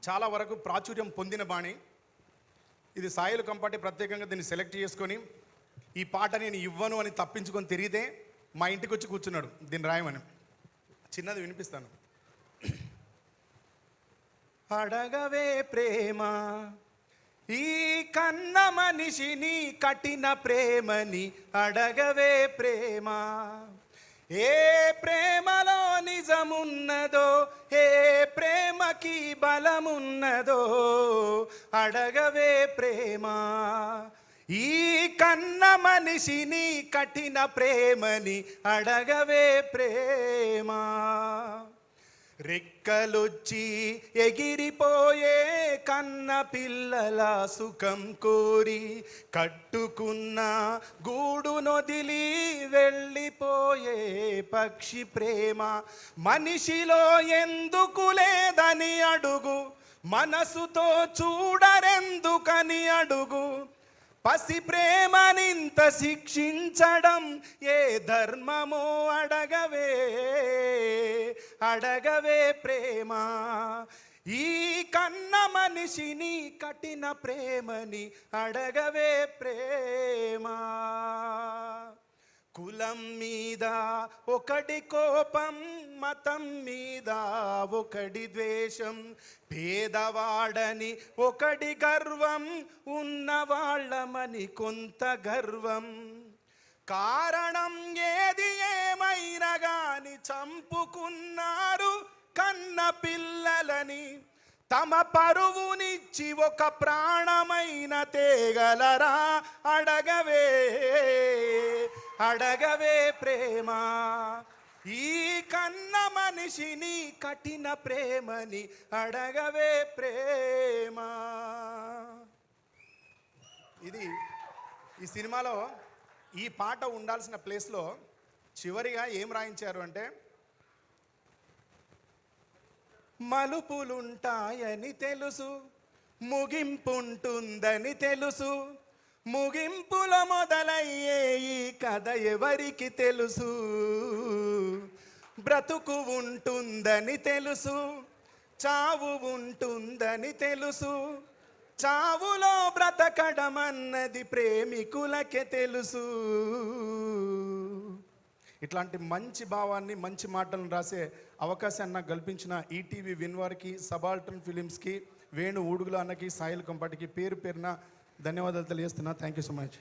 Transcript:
చాలా వరకు ప్రాచుర్యం పొందిన బాణి. ఇది సాయిలు కంపాటి ప్రత్యేకంగా దీన్ని సెలెక్ట్ చేసుకొని ఈ పాట నేను ఇవ్వను అని తప్పించుకొని తిరిగితే మా ఇంటికి వచ్చి కూర్చున్నాడు దీన్ని రాయమని. చిన్నది వినిపిస్తాను. అడగవే ప్రేమ ఈ కన్న మనిషిని కఠిన ప్రేమని అడగవే ప్రేమ, ఏ ప్రేమలో నిజమున్నదో ఏ ప్రేమకి బలమున్నదో అడగవే ప్రేమ, ఈ కన్న మనిషిని కఠిన ప్రేమని అడగవే ప్రేమ. రెక్కలొచ్చి ఎగిరిపోయే కన్న పిల్లల సుఖం కోరి కట్టుకున్న గూడు నొదిలి వెళ్ళిపోయే పక్షి ప్రేమ, మనిషిలో ఎందుకు లేదని అడుగు, మనసుతో చూడరెందుకని అడుగు, పసి ప్రేమనింత శిక్షించడం ఏ ధర్మమో అడగవే అడగవే ప్రేమ, ఈ కన్న మనిషిని కఠిన ప్రేమని అడగవే ప్రేమ. కులం మీద ఒకటి కోపం, మతం మీద ఒకటి ద్వేషం, పేదవాడని ఒకటి గర్వం, ఉన్నవాళ్ళమని కొంత గర్వం. కారణం ఏది ఏమైనా గాని చంపుకున్నారు కన్న పిల్లలని, తమ పరువునిచ్చి ఒక ప్రాణమైన తేగలరా అడగవే అడగవే ప్రేమ, ఈ కన్న మనిషిని కఠిన ప్రేమని అడగవే ప్రేమ. ఇది ఈ సినిమాలో ఈ పాట ఉండాల్సిన ప్లేస్లో చివరిగా ఏం రాయించారు అంటే, మలుపులుంటాయని తెలుసు ముగింపుంటుందని తెలుసు, ముగింపుల మొదలయ్యే ఈ కథ ఎవరికి తెలుసు, బ్రతుకు ఉంటుందని తెలుసు చావు ఉంటుందని తెలుసు, చావులో బ్రతకడం అన్నది ప్రేమికులకే తెలుసు. ఇట్లాంటి మంచి భావాన్ని మంచి మాటలను రాసే అవకాశాన్ని నాకు కల్పించిన ఈటీవీ విన్ వారికి, సబాల్టర్న్ ఫిలిమ్స్కి, వేణు ఊడుగుల అన్నకి, సాయిల్ కంపాటికి పేరు పేరున ధన్యవాదాలు తెలియజేస్తున్నా. Thank you so much.